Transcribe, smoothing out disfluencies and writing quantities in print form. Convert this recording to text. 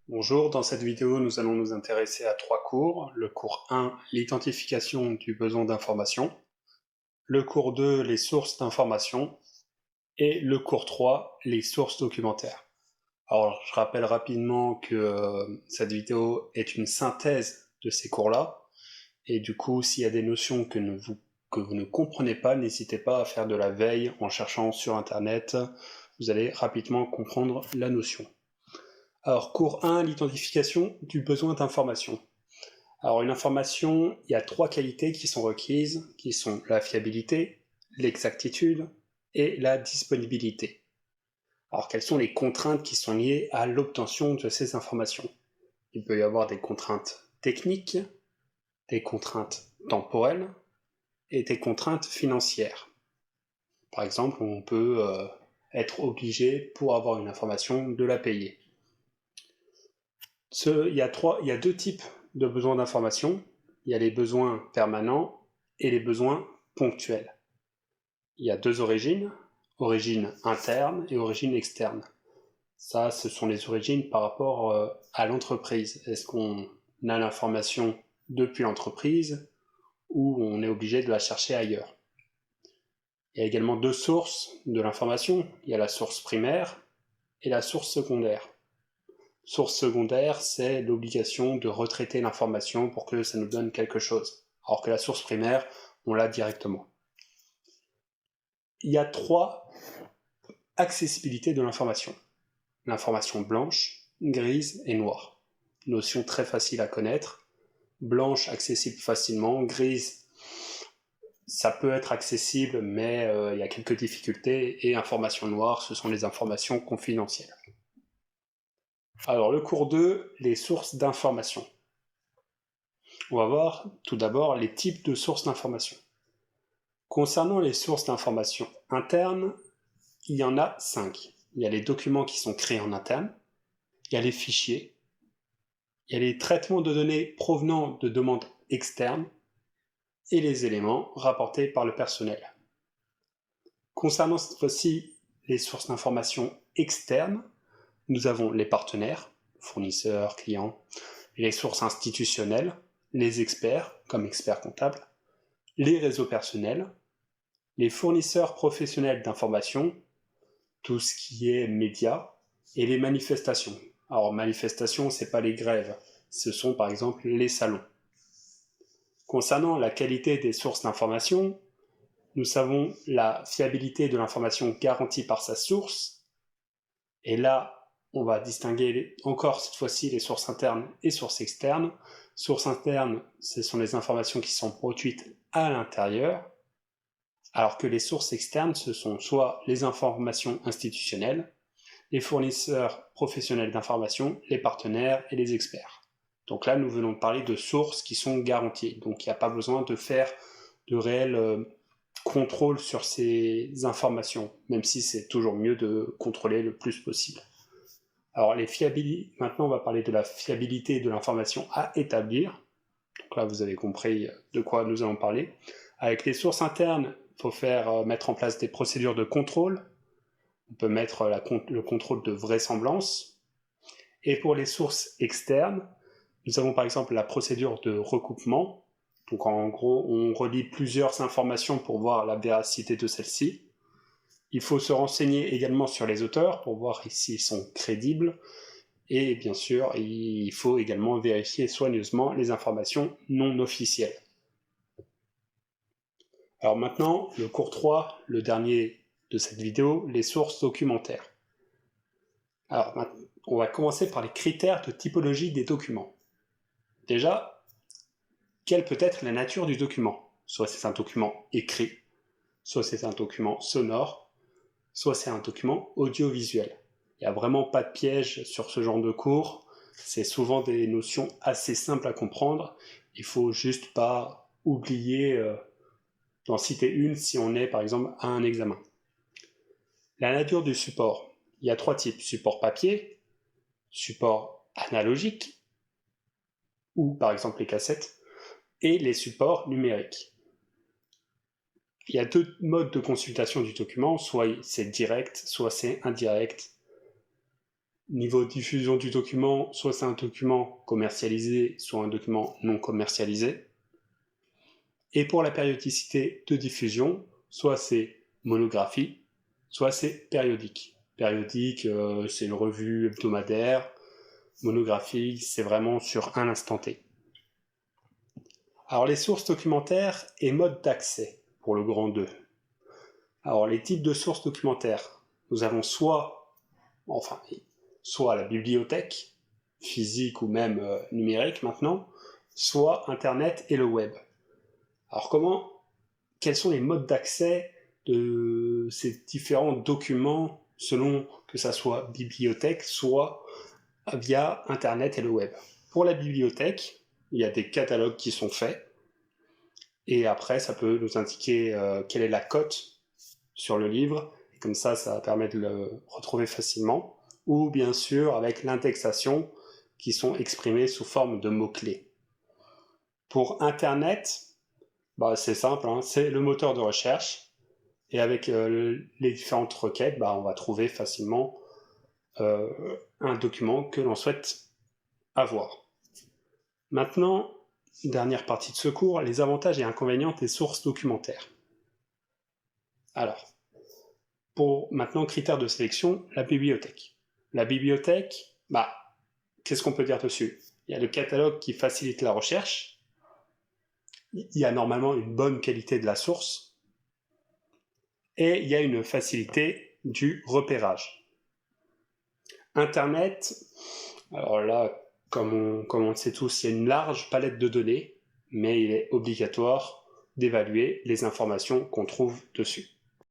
Bonjour, dans cette vidéo, nous allons nous intéresser à trois cours. Le cours 1, l'identification du besoin d'information. Le cours 2, les sources d'information. Et le cours 3, les sources documentaires. Alors, je rappelle rapidement que cette vidéo est une synthèse de ces cours-là. Et du coup, s'il y a des notions que vous ne comprenez pas, n'hésitez pas à faire de la veille en cherchant sur Internet. Vous allez rapidement comprendre la notion. Alors, cours 1, l'identification du besoin d'information. Alors, une information, il y a trois qualités qui sont requises, qui sont la fiabilité, l'exactitude et la disponibilité. Alors, quelles sont les contraintes qui sont liées à l'obtention de ces informations? Il peut y avoir des contraintes techniques, des contraintes temporelles et des contraintes financières. Par exemple, on peut être obligé, pour avoir une information, de la payer. Il y a deux types de besoins d'information. Il y a les besoins permanents et les besoins ponctuels. Il y a deux origines, origine interne et origine externe. Ça, ce sont les origines par rapport à l'entreprise. Est-ce qu'on a l'information depuis l'entreprise ou on est obligé de la chercher ailleurs? Il y a également deux sources de l'information. Il y a la source primaire et la source secondaire. Source secondaire, c'est l'obligation de retraiter l'information pour que ça nous donne quelque chose. Alors que la source primaire, on l'a directement. Il y a trois accessibilités de l'information. L'information blanche, grise et noire. Notion très facile à connaître. Blanche, accessible facilement. Grise, ça peut être accessible, mais il y a quelques difficultés. Et information noire, ce sont les informations confidentielles. Alors, le cours 2, les sources d'information. On va voir tout d'abord les types de sources d'information. Concernant les sources d'information internes, il y en a 5. Il y a les documents qui sont créés en interne, il y a les fichiers, il y a les traitements de données provenant de demandes externes et les éléments rapportés par le personnel. Concernant cette fois-ci les sources d'information externes, nous avons les partenaires, fournisseurs, clients, les sources institutionnelles, les experts, comme experts comptables, les réseaux personnels, les fournisseurs professionnels d'information, tout ce qui est médias, et les manifestations. Alors, manifestations, ce n'est pas les grèves, ce sont par exemple les salons. Concernant la qualité des sources d'information, nous savons la fiabilité de l'information garantie par sa source, et là, on va distinguer encore cette fois-ci les sources internes et sources externes. Sources internes, ce sont les informations qui sont produites à l'intérieur, alors que les sources externes, ce sont soit les informations institutionnelles, les fournisseurs professionnels d'information, les partenaires et les experts. Donc là, nous venons de parler de sources qui sont garanties. Donc il n'y a pas besoin de faire de réel contrôle sur ces informations, même si c'est toujours mieux de contrôler le plus possible. Alors maintenant on va parler de la fiabilité de l'information à établir. Donc là, vous avez compris de quoi nous allons parler. Avec les sources internes, il faut mettre en place des procédures de contrôle. On peut mettre le contrôle de vraisemblance. Et pour les sources externes, nous avons par exemple la procédure de recoupement. Donc en gros, on relie plusieurs informations pour voir la véracité de celles-ci. Il faut se renseigner également sur les auteurs pour voir s'ils sont crédibles. Et bien sûr, il faut également vérifier soigneusement les informations non officielles. Alors maintenant, le cours 3, le dernier de cette vidéo, les sources documentaires. Alors, on va commencer par les critères de typologie des documents. Déjà, quelle peut être la nature du document? Soit c'est un document écrit, soit c'est un document sonore, soit c'est un document audiovisuel. Il n'y a vraiment pas de piège sur ce genre de cours. C'est souvent des notions assez simples à comprendre. Il ne faut juste pas oublier d'en citer une si on est par exemple à un examen. La nature du support. Il y a trois types. Support papier, support analogique, ou par exemple les cassettes, et les supports numériques. Il y a deux modes de consultation du document, soit c'est direct, soit c'est indirect. Niveau diffusion du document, soit c'est un document commercialisé, soit un document non commercialisé. Et pour la périodicité de diffusion, soit c'est monographie, soit c'est périodique. Périodique, c'est une revue hebdomadaire. Monographie, c'est vraiment sur un instant T. Alors les sources documentaires et modes d'accès pour le grand 2. Alors les types de sources documentaires, nous avons soit la bibliothèque, physique ou même numérique maintenant, soit Internet et le web. Alors quels sont les modes d'accès de ces différents documents selon que ça soit bibliothèque, soit via Internet et le web? Pour la bibliothèque, il y a des catalogues qui sont faits, et après ça peut nous indiquer quelle est la cote sur le livre, et comme ça permet de le retrouver facilement, ou bien sûr avec l'indexation qui sont exprimés sous forme de mots-clés. Pour Internet, c'est simple, hein, c'est le moteur de recherche, et avec les différentes requêtes, on va trouver facilement un document que l'on souhaite avoir. Maintenant, dernière partie de ce cours, les avantages et inconvénients des sources documentaires. Alors, pour maintenant, critères de sélection, la bibliothèque. La bibliothèque, qu'est-ce qu'on peut dire dessus? Il y a le catalogue qui facilite la recherche, il y a normalement une bonne qualité de la source, et il y a une facilité du repérage. Internet, alors là, comme on le sait tous, il y a une large palette de données, mais il est obligatoire d'évaluer les informations qu'on trouve dessus.